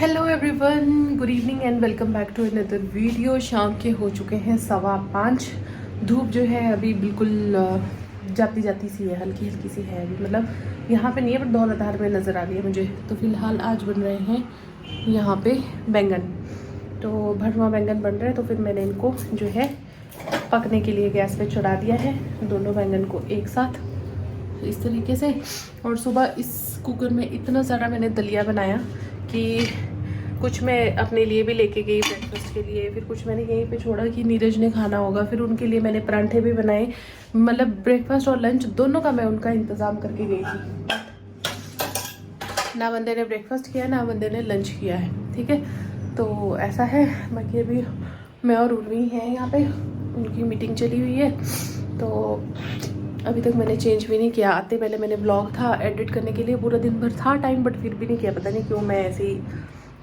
Hello everyone, good evening and welcome back to another video. शाम के हो चुके हैं 5:15। धूप जो है अभी बिल्कुल जाती जाती सी है, हल्की हल्की सी है अभी, मतलब यहाँ पे नहीं है पर दौलतधार में नज़र आ रही है मुझे। तो फिलहाल आज बन रहे हैं यहाँ पे बैंगन, तो भरवा बैंगन बन रहे हैं। तो फिर मैंने इनको जो है पकने के लिए गैस पे चढ़ा दिया है, दोनों बैंगन को एक साथ इस तरीके से। और सुबह इस कुकर में इतना सारा मैंने दलिया बनाया कि कुछ मैं अपने लिए भी लेके गई ब्रेकफास्ट के लिए, फिर कुछ मैंने यहीं पे छोड़ा कि नीरज ने खाना होगा, फिर उनके लिए मैंने परांठे भी बनाए। मतलब ब्रेकफास्ट और लंच दोनों का मैं उनका इंतज़ाम करके गई थी। ना बंदे ने ब्रेकफास्ट किया ना बंदे ने लंच किया है, ठीक है। तो ऐसा है। बाकी अभी मैं और उर्मी हैं यहाँ पे, उनकी मीटिंग चली हुई है। तो अभी तक मैंने चेंज भी नहीं किया। आते पहले मैंने ब्लॉग था एडिट करने के लिए, पूरा दिन भर था टाइम, बट फिर भी नहीं किया। पता नहीं क्यों मैं ऐसे ही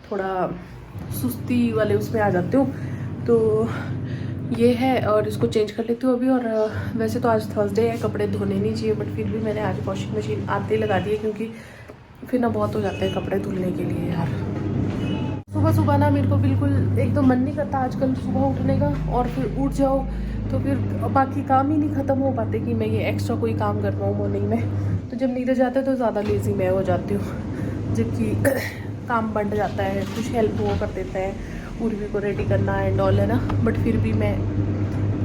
थोड़ा सुस्ती वाले उसमें आ जाती हूँ। तो ये है, और इसको चेंज कर लेती हूँ अभी। और वैसे तो आज थर्सडे है, कपड़े धोने नहीं चाहिए, बट फिर भी मैंने आज वॉशिंग मशीन आते ही लगा दी है, क्योंकि फिर ना बहुत हो जाते हैं कपड़े धुलने के लिए यार। सुबह सुबह ना मेरे को बिल्कुल एक तो मन नहीं करता आजकल सुबह उठने का, और फिर उठ जाओ तो फिर बाकी काम ही नहीं ख़त्म हो पाते कि मैं ये एक्स्ट्रा कोई काम कर पाऊँ मॉर्निंग में। तो जब नीरज जाता है तो ज़्यादा लेज़ी मैं हो जाती हूँ, जबकि काम बंट जाता है, कुछ हेल्प वो कर देते हैं, उर्वी को रेडी करना एंड ऑल है ना। बट फिर भी मैं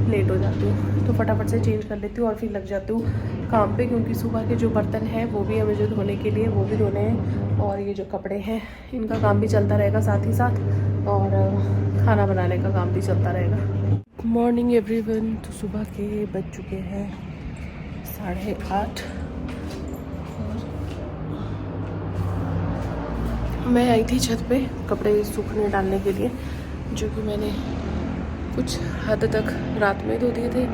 लेट हो जाती हूँ, तो फटाफट से चेंज कर लेती हूँ और फिर लग जाती हूँ काम पे, क्योंकि सुबह के जो बर्तन हैं वो भी है मुझे धोने के लिए, वो भी धोने हैं, और ये जो कपड़े हैं इनका काम भी चलता रहेगा साथ ही साथ, और खाना बनाने का काम भी चलता रहेगा। Morning everyone. तो सुबह के बज चुके हैं 8:30। मैं आई थी छत पे कपड़े सूखने डालने के लिए, जो कि मैंने कुछ हद तक रात में धो दिए थे,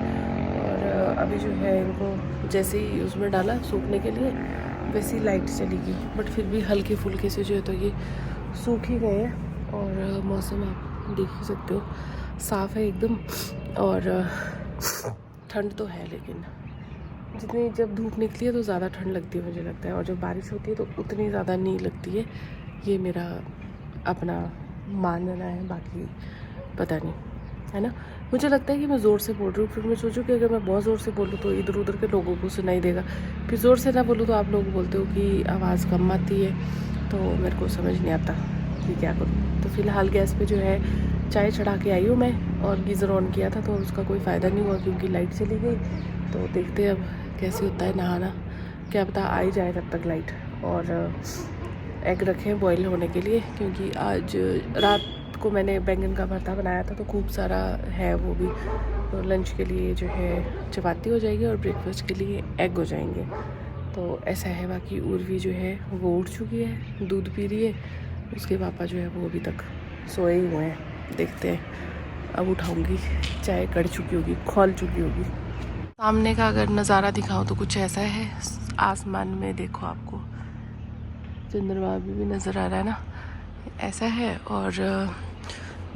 और अभी जो है इनको जैसे ही उसमें डाला सूखने के लिए वैसी लाइट चली गई, बट फिर भी हल्के फुल्के से जो है तो ये सूख ही गए हैं। और मौसम आप देख ही सकते हो, साफ़ है एकदम, और ठंड तो है, लेकिन जितनी जब धूप निकली है तो ज़्यादा ठंड लगती है मुझे लगता है, और जब बारिश होती है तो उतनी ज़्यादा नहीं लगती है। ये मेरा अपना मानना है, बाकी पता नहीं, है ना। मुझे लगता है कि मैं ज़ोर से बोल रही हूँ, फिर मैं सोचूँ कि अगर मैं बहुत ज़ोर से बोलूँ तो इधर उधर के लोगों को सुनाई देगा, फिर ज़ोर से ना बोलूँ तो आप लोग बोलते हो कि आवाज़ कम आती है, तो मेरे को समझ नहीं आता कि क्या करूँ। तो फ़िलहाल गैस पे जो है चाय चढ़ा के आई हूँ मैं, और गीज़र ऑन किया था तो उसका कोई फ़ायदा नहीं हुआ क्योंकि लाइट चली गई। तो देखते हैं अब कैसे होता है नहाना, क्या पता आ ही जाए तब तक लाइट। और एग रखे हैं बॉईल होने के लिए, क्योंकि आज रात को मैंने बैंगन का भरता बनाया था तो खूब सारा है वो भी। तो लंच के लिए जो है चपाती हो जाएगी और ब्रेकफास्ट के लिए एग हो जाएंगे। तो ऐसा है। बाकी उर्वी जो है वो उठ चुकी है, दूध पी रही है, उसके पापा जो है वो अभी तक सोए ही हुए हैं। देखते हैं, अब उठाऊंगी, चाय कड़ चुकी होगी, खौल चुकी होगी। सामने का अगर नज़ारा दिखाऊं तो कुछ ऐसा है, आसमान में देखो आपको चंद्रमा भी नज़र आ रहा है ना, ऐसा है। और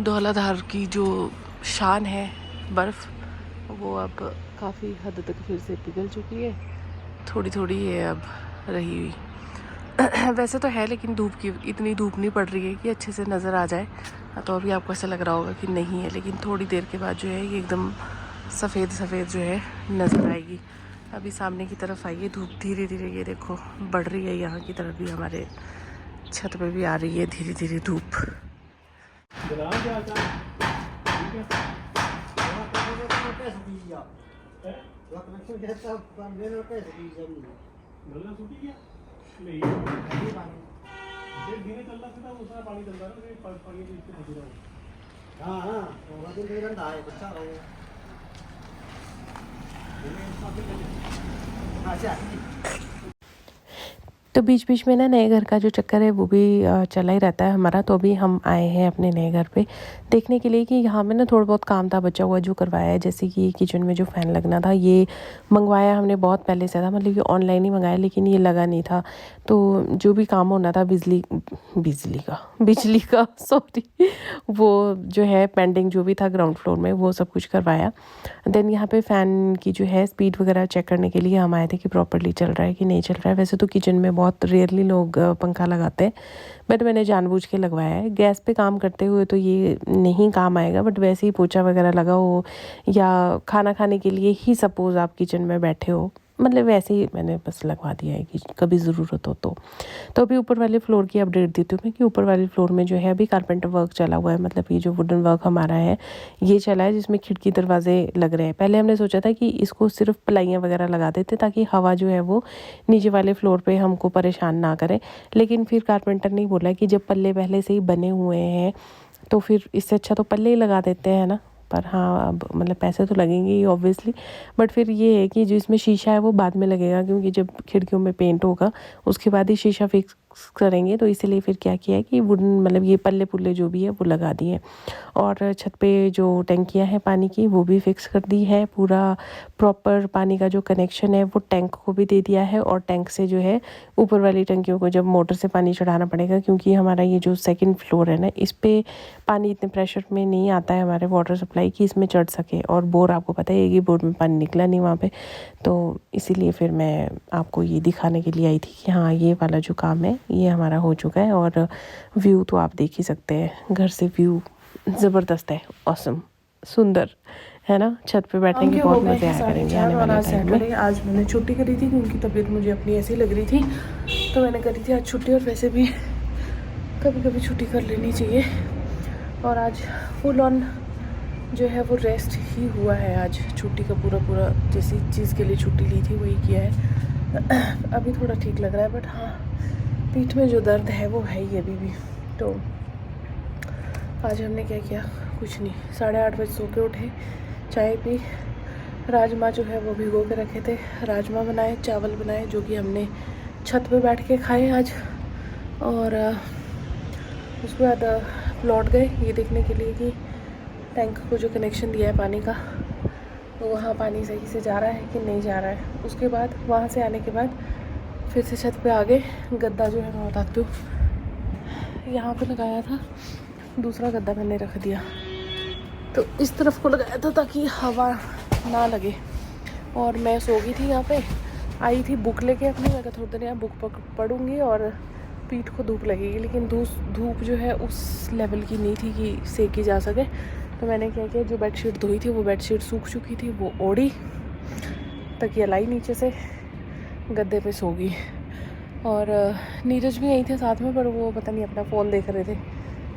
धौलाधार की जो शान है बर्फ़, वो अब काफ़ी हद तक फिर से पिघल चुकी है, थोड़ी थोड़ी है अब रही हुई। वैसे तो है, लेकिन धूप की इतनी धूप नहीं पड़ रही है कि अच्छे से नज़र आ जाए। तो अभी आपको ऐसा लग रहा होगा कि नहीं है, लेकिन थोड़ी देर के बाद जो है ये एकदम सफ़ेद सफ़ेद जो है नज़र आएगी। अभी सामने की तरफ आई है धूप धीरे धीरे, ये देखो बढ़ रही है, यहाँ की तरफ भी हमारे छत पे भी आ रही है धीरे धीरे धूप। तो बीच बीच में ना नए घर का जो चक्कर है वो भी चला ही रहता है हमारा। तो अभी हम आए हैं अपने नए घर पे देखने के लिए कि यहाँ में ना थोड़ा बहुत काम था बचा हुआ जो करवाया है। जैसे कि किचन में जो फ़ैन लगना था ये मंगवाया हमने बहुत पहले से था, मतलब ये ऑनलाइन ही मंगाया, लेकिन ये लगा नहीं था। तो जो भी काम होना था बिजली का सॉरी, वो जो है पेंडिंग जो भी था ग्राउंड फ्लोर में वो सब कुछ करवाया। देन यहाँ पे फ़ैन की जो है स्पीड वगैरह चेक करने के लिए हम आए थे कि प्रॉपर्ली चल रहा है कि नहीं चल रहा है। वैसे तो किचन में बहुत बहुत रेयरली लोग पंखा लगाते हैं, बट मैंने जानबूझ के लगवाया है। गैस पे काम करते हुए तो ये नहीं काम आएगा, बट वैसे ही पोछा वगैरह लगा हो या खाना खाने के लिए ही सपोज़ आप किचन में बैठे हो, मतलब वैसे ही मैंने बस लगवा दिया है कि कभी ज़रूरत हो तो अभी ऊपर वाले फ्लोर की अपडेट देती हूँ मैं कि ऊपर वाले फ्लोर में जो है अभी कारपेंटर वर्क चला हुआ है, मतलब ये जो वुडन वर्क हमारा है ये चला है, जिसमें खिड़की दरवाजे लग रहे हैं। पहले हमने सोचा था कि इसको सिर्फ प्लाइयाँ वगैरह लगा देते ताकि हवा जो है वो नीचे वाले फ्लोर पे हमको परेशान ना करे, लेकिन फिर कारपेंटर ने बोला कि जब पल्ले पहले से ही बने हुए हैं तो फिर इससे अच्छा तो पल्ले ही लगा देते हैं ना। पर हाँ, अब मतलब पैसे तो लगेंगे ही ऑब्वियसली, बट फिर ये है कि जो इसमें शीशा है वो बाद में लगेगा, क्योंकि जब खिड़कियों में पेंट होगा उसके बाद ही शीशा फिक्स करेंगे। तो इसीलिए फिर क्या किया है कि वुडन मतलब ये पल्ले पुल्ले जो भी है वो लगा दिए। और छत पे जो टंकियां हैं पानी की वो भी फिक्स कर दी है, पूरा प्रॉपर पानी का जो कनेक्शन है वो टैंक को भी दे दिया है। और टैंक से जो है ऊपर वाली टंकियों को जब मोटर से पानी चढ़ाना पड़ेगा, क्योंकि हमारा ये जो सेकंड फ्लोर है ना, इस पे पानी इतने प्रेशर में नहीं आता है हमारे वाटर सप्लाई की इसमें चढ़ सके। और बोर आपको पता है कि बोर में पानी निकला नहीं वहाँ पे, तो इसीलिए फिर मैं आपको ये दिखाने के लिए आई थी कि हाँ ये वाला जो काम है ये हमारा हो चुका है। और व्यू तो आप देख ही सकते हैं, घर से व्यू ज़बरदस्त है, ऑसम, सुंदर है ना। छत पे बैठने के बहुत मज़े आया करेंगे आने वाले टाइम में। आज मैंने छुट्टी करी थी क्योंकि तबीयत मुझे अपनी ऐसी लग रही थी, तो मैंने करी थी आज छुट्टी। और वैसे भी कभी कभी छुट्टी कर लेनी चाहिए, और आज फुल ऑन जो है वो रेस्ट ही हुआ है। आज छुट्टी का पूरा जिस चीज़ के लिए छुट्टी ली थी वही किया है। अभी थोड़ा ठीक लग रहा है, बट हाँ पीठ में जो दर्द है वो है ही अभी भी। तो आज हमने क्या किया, कुछ नहीं, 8:30 बजे सो के उठे, चाय पी, राजमा जो है वो भिगो के रखे थे, राजमा बनाए, चावल बनाए, जो कि हमने छत पे बैठ के खाए आज। और उसके बाद लौट गए ये देखने के लिए कि टैंक को जो कनेक्शन दिया है पानी का तो वहाँ पानी सही से जा रहा है कि नहीं जा रहा है। उसके बाद वहाँ से आने के बाद फिर से छत पे आ गए। गद्दा जो है मैं बताती हूँ यहाँ पे लगाया था, दूसरा गद्दा मैंने रख दिया, तो इस तरफ को लगाया था ताकि हवा ना लगे। और मैं सो गई थी यहाँ पे, आई थी बुक लेके अपनी, मैं थोड़ी देर यहाँ बुक पढ़ूँगी और पीठ को धूप लगेगी, लेकिन धूप जो है उस लेवल की नहीं थी कि सेकी जा सके। तो मैंने क्या किया, जो बेडशीट धोई थी वो बेडशीट सूख चुकी थी, वो ओढ़ी, तकिया लाई नीचे से, गद्दे पे सो गई। और नीरज भी यहीं थे साथ में, पर वो पता नहीं अपना फ़ोन देख रहे थे,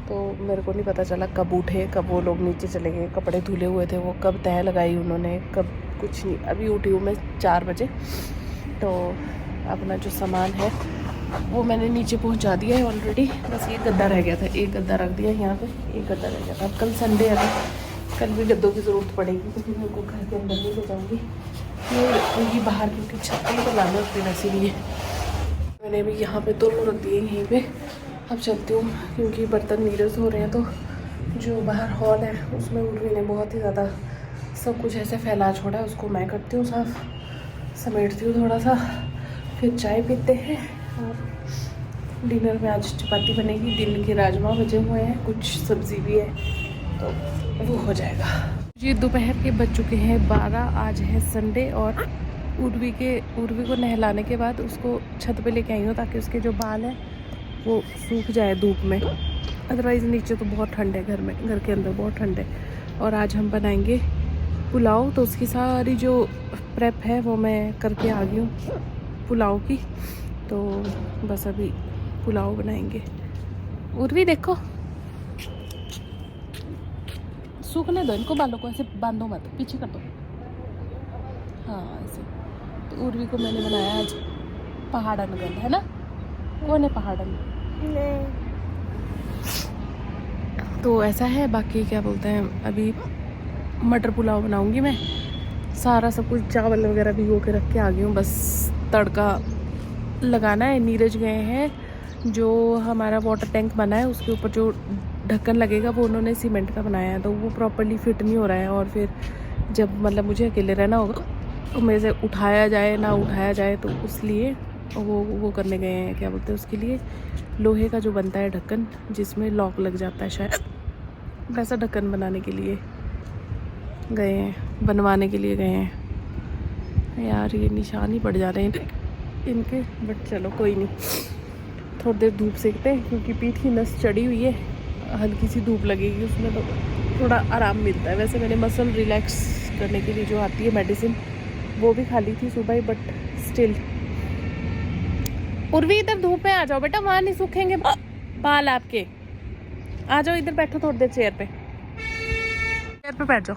तो मेरे को नहीं पता चला कब उठे, कब वो लोग नीचे चले गए। कपड़े धुले हुए थे वो कब तह लगाई उन्होंने, कब कुछ नहीं। अभी उठी हूँ मैं 4 बजे, तो अपना जो सामान है वो मैंने नीचे पहुंचा दिया है ऑलरेडी। बस ये गद्दा रह गया था, एक गद्दा रख दिया यहाँ पे, एक गद्दा रह गया था। अब कल संडे है ना, कल भी गद्दों की ज़रूरत पड़ेगी, क्योंकि मैं उनको घर के अंदर नहीं ले जाऊँगी, ये रखूँगी बाहर, क्योंकि छत पे तो लाना फिर इसीलिए मैंने अभी यहाँ पे दोनों रख दिए यहीं पे। अब चलती हूँ, क्योंकि बर्तन नीरज हो रहे हैं, तो जो बाहर हॉल है उसमें उर्वी ने बहुत ही ज़्यादा सब कुछ ऐसे फैला छोड़ा है, उसको मैं करती हूँ साफ़, समेटती हूँ थोड़ा सा, फिर चाय पीते हैं। और डिनर में आज चपाती बनेगी, दिन के राजमा बचे हुए हैं, कुछ सब्ज़ी भी है, तो वो हो जाएगा। ये दोपहर के बज चुके हैं 12, आज है संडे। और उर्वी को नहलाने के बाद उसको छत पे लेके आई हूँ ताकि उसके जो बाल हैं वो सूख जाए धूप में, अदरवाइज़ नीचे तो बहुत ठंड है, घर के अंदर बहुत ठंड है। और आज हम बनाएंगे पुलाव, तो उसकी सारी जो प्रेप है वो मैं करके आ गई हूँ पुलाव की, तो बस अभी पुलाव बनाएंगे। उर्वी देखो, सूखने दो इनको, बालों को ऐसे बांधो मत, पीछे कर दो, हाँ ऐसे। तो उर्वी को मैंने बनाया आज पहाड़न गल, है ना, कौन है पहाड़न, तो ऐसा है। बाकी क्या बोलते हैं, अभी मटर पुलाव बनाऊंगी मैं, सारा सब कुछ चावल वगैरह भिगो के रख के आ गई हूँ, बस तड़का लगाना है। नीरज गए हैं, जो हमारा वाटर टैंक बना है उसके ऊपर जो ढक्कन लगेगा वो उन्होंने सीमेंट का बनाया है, तो वो प्रॉपर्ली फिट नहीं हो रहा है। और फिर जब मतलब मुझे अकेले रहना होगा तो मेरे से उठाया जाए ना उठाया जाए, तो इसलिए वो करने गए हैं, क्या बोलते हैं उसके लिए, लोहे का जो बनता है ढक्कन जिसमें लॉक लग जाता है शायद, वैसा ढक्कन बनाने के लिए गए हैं, बनवाने के लिए गए हैं। यार ये निशान ही पड़ जा रहे हैं, इनके, बट चलो कोई नहीं, थोड़ी देर धूप सेकते हैं क्योंकि पीठ की नस चढ़ी हुई है, हल्की सी धूप लगेगी उसमें तो थोड़ा आराम मिलता है। वैसे मैंने मसल रिलैक्स करने के लिए जो आती है मेडिसिन वो भी खा ली थी सुबह ही, बट स्टिल। उर्वी इधर धूप में आ जाओ बेटा, वहाँ नहीं सूखेंगे बाल आपके। आ जाओ इधर बैठो थोड़ी देर चेयर पे, चेयर पे बैठ जाओ।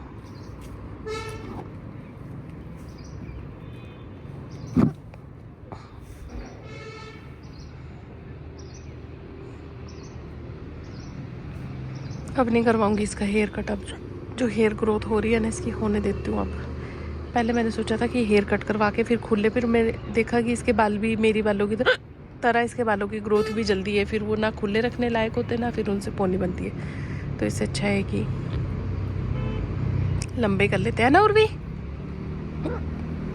अब नहीं करवाऊंगी इसका हेयर कट, अब जो हेयर ग्रोथ हो रही है ना इसकी होने देती हूँ अब। पहले मैंने सोचा था कि हेयर कट करवा के फिर खुले, फिर मैंने देखा कि इसके बाल भी मेरी बालों की तरह इसके बालों की ग्रोथ भी जल्दी है, फिर वो ना खुले रखने लायक होते ना फिर उनसे पोनी बनती है। तो इससे अच्छा है कि लंबे कर लेते हैं ना। उर्वी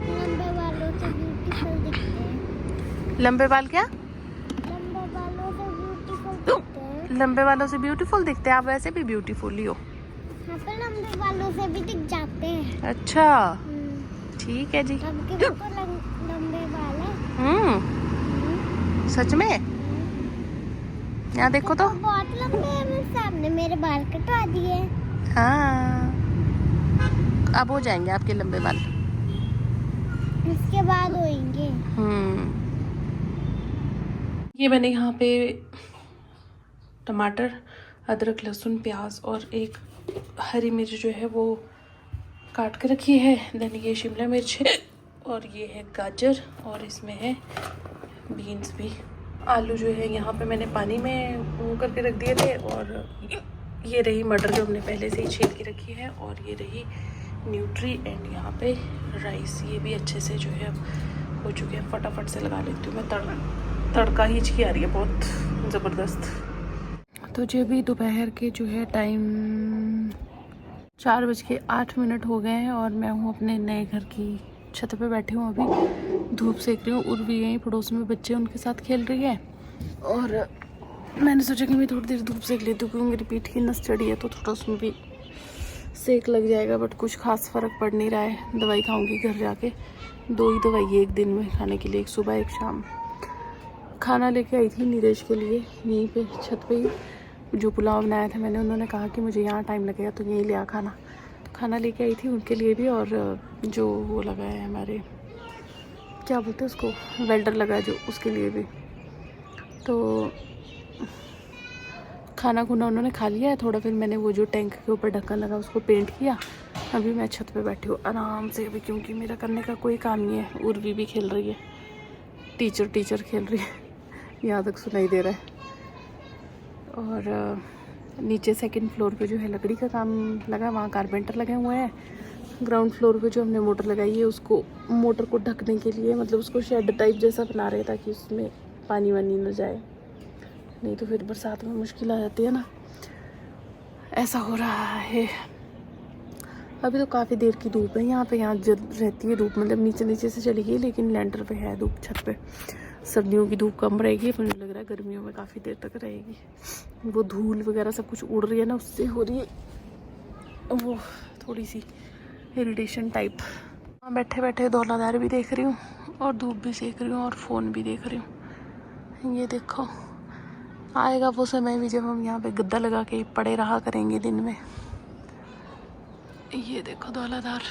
लंबे बालों से ब्यूटीफुल दिखते हैं। लंबे बाल क्या? लंबे बालों से ब्यूटीफुल दिखते हैं। लंबे बालों से ब्यूटीफुल दिखते हैं, आप वैसे भी ब्यूटीफुल ही हो। हाँ, पर लंबे बालों से भी दिख जाते हैं। अच्छा ठीक है जी। आपके भी तो लंबे बाल है। सच में? यहाँ देखो तो। बहुत लंबे हैं, मेरे सामने मेरे बाल कटवा दिए। हाँ अब हो जाएंगे आपके लंबे बाल, इसके बाद होएंगे। ये मैंने यहाँ पे टमाटर, अदरक, लहसुन, प्याज और एक हरी मिर्च जो है वो काट के रखी है। देन ये शिमला मिर्च है और ये है गाजर और इसमें है बीन्स भी। आलू जो है यहाँ पे मैंने पानी में वो करके रख दिए थे, और ये रही मटर जो हमने पहले से ही छील के रखी है, और ये रही न्यूट्री एंड यहाँ पे राइस। ये भी अच्छे से जो है अब हो चुके हैं, फटाफट से लगा लेती हूँ मैं। तड़का हिचकी आ रही है बहुत ज़बरदस्त। तो जो भी दोपहर के जो है टाइम 4:08 हो गए हैं और मैं हूँ अपने नए घर की छत पे बैठी हूँ। अभी धूप सेक रही हूँ। उर्वी यहीं पड़ोस में बच्चे उनके साथ खेल रही है, और मैंने सोचा कि मैं थोड़ी देर धूप सेक लेती हूँ क्योंकि मेरी पीठ की नस चढ़ी है तो थोड़ा उसमें भी सेक लग जाएगा। बट कुछ खास फ़र्क पड़ नहीं रहा है। दवाई खाऊंगी घर जाके, 2 ही दवाई है एक दिन में खाने के लिए, एक सुबह एक शाम। खाना लेके आई थी नीरज के लिए यहीं पे छत पे ही, जो पुलाव बनाया था मैंने, उन्होंने कहा कि मुझे यहाँ टाइम लगेगा तो यहीं ले आ खाना। तो खाना लेके आई थी उनके लिए भी, और जो वो लगा है हमारे क्या बोलते हैं उसको, वेल्डर लगा है जो, उसके लिए भी। तो खाना खुना उन्होंने खा लिया है थोड़ा, फिर मैंने वो जो टैंक के ऊपर ढक्कन लगा उसको पेंट किया। अभी मैं छत पे बैठी हूँ आराम से अभी, क्योंकि मेरा करने का कोई काम नहीं है। उर्वी भी खेल रही है, टीचर खेल रही है, यहाँ तक सुनाई दे रहा है। और नीचे 2nd फ्लोर पे जो है लकड़ी का काम लगा, वहाँ कारपेंटर लगे हुए हैं। ग्राउंड फ्लोर पे जो हमने मोटर लगाई है उसको, मोटर को ढकने के लिए, मतलब उसको शेड टाइप जैसा बना रहे ताकि उसमें पानी वानी न जाए, नहीं तो फिर बरसात में मुश्किल आ जाती है ना। ऐसा हो रहा है। अभी तो काफ़ी देर की धूप है यहाँ पे, यहाँ रहती है धूप, मतलब नीचे से चली गई, लेकिन लेंटर पे है धूप छत पे। सर्दियों की धूप कम रहेगी, मुझे लग रहा है गर्मियों में काफ़ी देर तक रहेगी। वो धूल वगैरह सब कुछ उड़ रही है ना, उससे हो रही है वो थोड़ी सी इरिटेशन टाइप। बैठे बैठे धौलाधार भी देख रही हूँ और धूप भी सेक रही हूँ और फ़ोन भी देख रही हूँ। ये देखो आएगा वो समय भी जब हम यहाँ पे गद्दा लगा के पड़े रहा करेंगे दिन में। ये देखो धौलाधार।